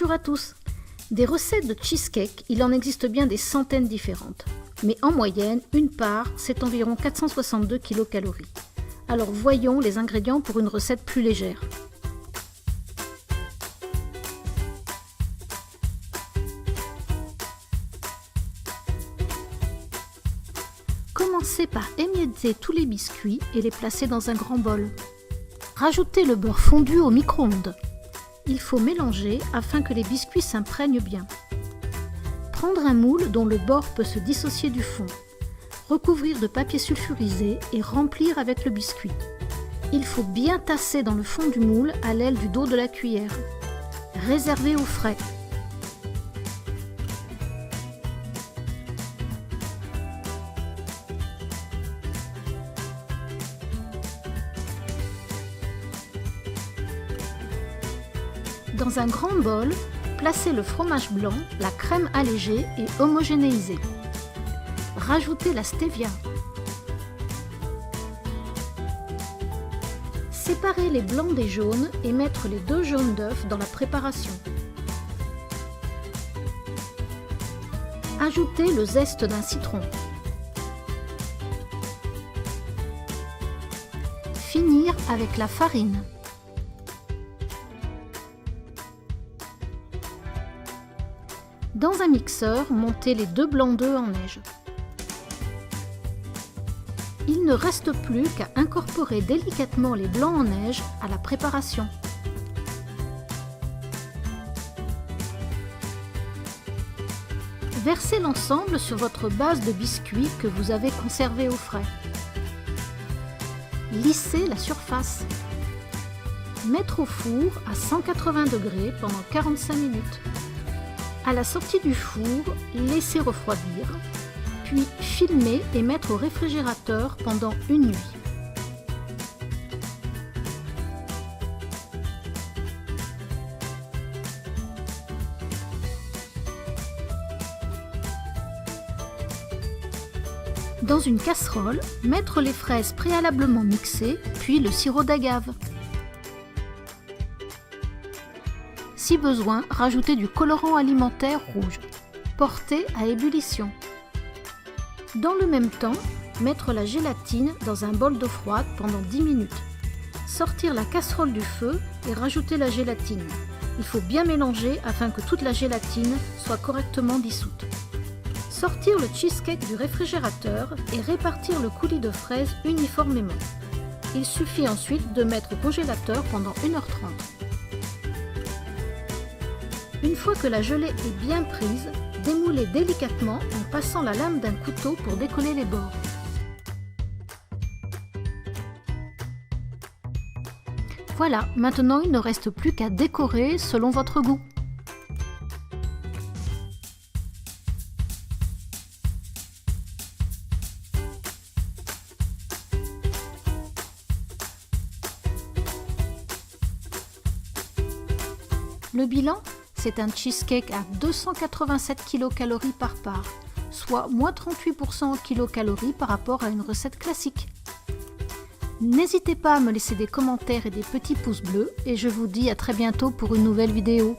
Bonjour à tous! Des recettes de cheesecake, il en existe bien des centaines différentes. Mais en moyenne, une part, c'est environ 462 kcal. Alors voyons les ingrédients pour une recette plus légère. Commencez par émietter tous les biscuits et les placer dans un grand bol. Rajoutez le beurre fondu au micro-ondes. Il faut mélanger afin que les biscuits s'imprègnent bien. Prendre un moule dont le bord peut se dissocier du fond. Recouvrir de papier sulfurisé et remplir avec le biscuit. Il faut bien tasser dans le fond du moule à l'aile du dos de la cuillère. Réserver au frais. Dans un grand bol, placez le fromage blanc, la crème allégée et homogénéisée. Rajoutez la stevia. Séparez les blancs des jaunes et mettre les 2 jaunes d'œufs dans la préparation. Ajoutez le zeste d'un citron. Finir avec la farine. Dans un mixeur, montez les 2 blancs d'œufs en neige. Il ne reste plus qu'à incorporer délicatement les blancs en neige à la préparation. Versez l'ensemble sur votre base de biscuits que vous avez conservé au frais. Lissez la surface. Mettre au four à 180 degrés pendant 45 minutes. À la sortie du four, laissez refroidir, puis filmer et mettre au réfrigérateur pendant une nuit. Dans une casserole, mettre les fraises préalablement mixées, puis le sirop d'agave. Si besoin, rajoutez du colorant alimentaire rouge. Portez à ébullition. Dans le même temps, mettre la gélatine dans un bol d'eau froide pendant 10 minutes. Sortir la casserole du feu et rajouter la gélatine. Il faut bien mélanger afin que toute la gélatine soit correctement dissoute. Sortir le cheesecake du réfrigérateur et répartir le coulis de fraises uniformément. Il suffit ensuite de mettre au congélateur pendant 1h30. Une fois que la gelée est bien prise, démoulez délicatement en passant la lame d'un couteau pour décoller les bords. Voilà, maintenant il ne reste plus qu'à décorer selon votre goût. Le bilan ? C'est un cheesecake à 287 kcal par part, soit moins 38% en kilocalories par rapport à une recette classique. N'hésitez pas à me laisser des commentaires et des petits pouces bleus et je vous dis à très bientôt pour une nouvelle vidéo.